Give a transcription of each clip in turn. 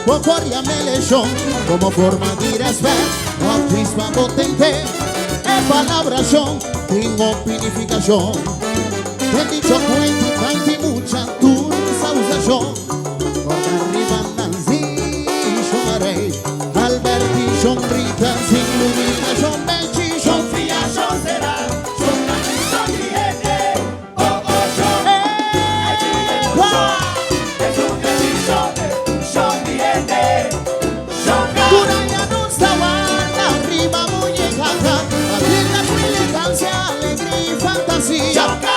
Bocoria melechon, como forma de respeto, autismo potente, en palabras son, tengo pinificación. Te he dicho cuenti, canti mucha tu sausación. Con arriba Nancy, lloraré, Alberti, Rita, sin iluminación, Benchi, Fia, será,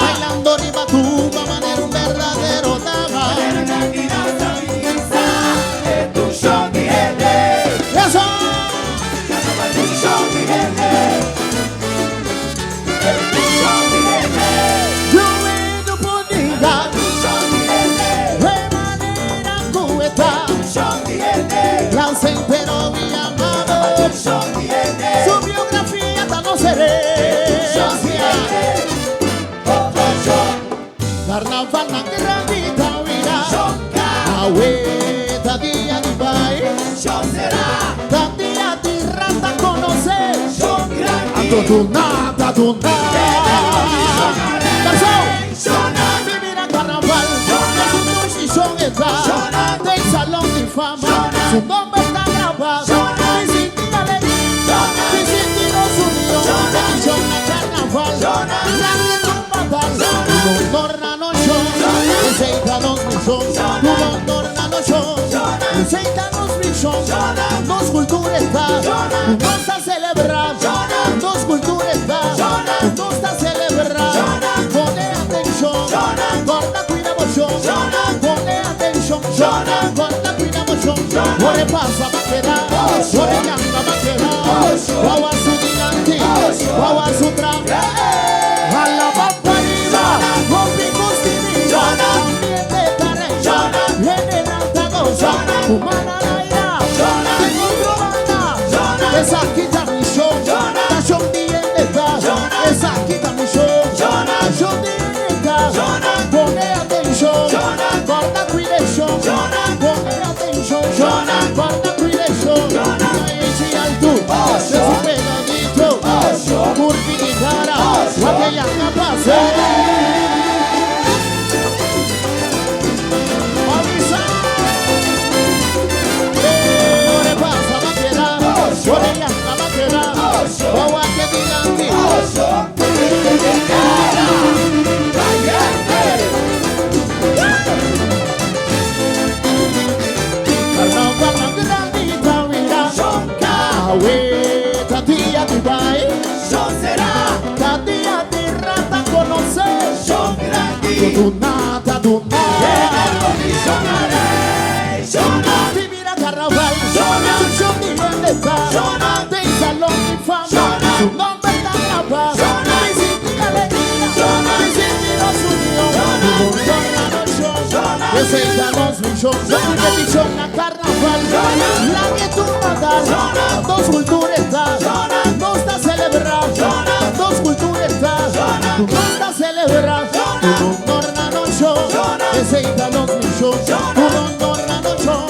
bailando riba tuba, manera un verdadero dama. Tu show mi gente. Eso. Tu show mi gente. Tu show mi gente. Yo en tu bonita. Tu show mi gente. De manera cubeta. Tu show mi gente. Lanza entero mi amado. Tu show mi gente. Su biografía hasta no seré. Tu show mi gente. Carnaval na grandita vida, Ahueta día de baile, da día de rata conocer, a tu nada, vivir a carnaval, y son está, del salón de fama, su nombre está grabado, y sin ti alegría, y sin ti nos unió, son a carnaval, la que tú matas, aceitanos michón, tu tornanos show, aceitanos michón, dos culturas está, no está celebrar, dos culturas está, no está celebrar, pone atención, guarda cuidado show, pone atención, guarda cuidado show, no le pasa va a quedar, no le llama va a quedar, guau a su dinanti, guau a su traje, a la pamparina, rompimos humana la ira, tengo romana, esa quita mi show, la show tiene esa quita mi show, la show tiene pone atención, guarda cuidation, pone atención, guarda cuidation, y alto, es un pegadito, curvi guitarra, aquella capaz. Tu nata, vivir a carnaval, yo mi belleza, del salón de fama, su nombre está grabado, mi sin alegría, mi sin nos unió, presentamos mi show, que mi show a carnaval, la que tú matas, dos culturas está, no está celebrando, dos culturas está, no está celebrando. Aceitanos mi show, un tornado show,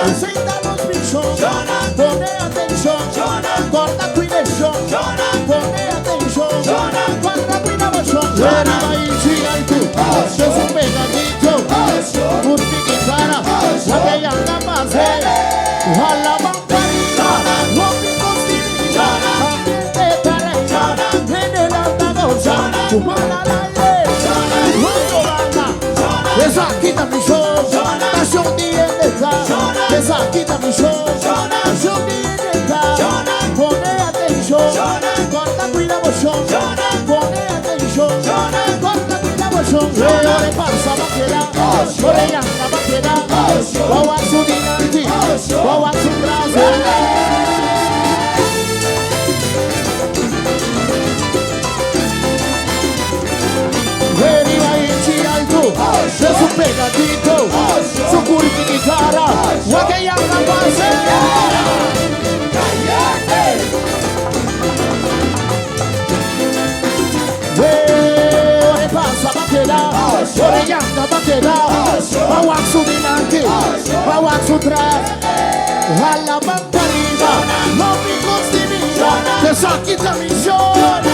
aceitanos mi show, pone atención, guarda cuidation, pone atención, guarda cuidation, arriba y siga y tú, yo soy un pegadito, un piquitara, la que ya la pasé, a la pamparina, no picos divina, ambiente tarecha, en el altador, humana la esa quita mi show, la show tiene esa quita mi show, la show tiene pone atención, guarda cuidado show, pone atención, guarda cuidado show, no le pasa va a quedar, no le llama va a quedar, guau a su dinanti, guau a su brazo. Es un pegadito, su curva y guitarra, aquella capaz. ¿Qué pasa, vaquera? Orellana, vaquera, Bawaxu dinante, Bawaxu traje. alla mandarina, non mi costi via, che so chi ti missiona.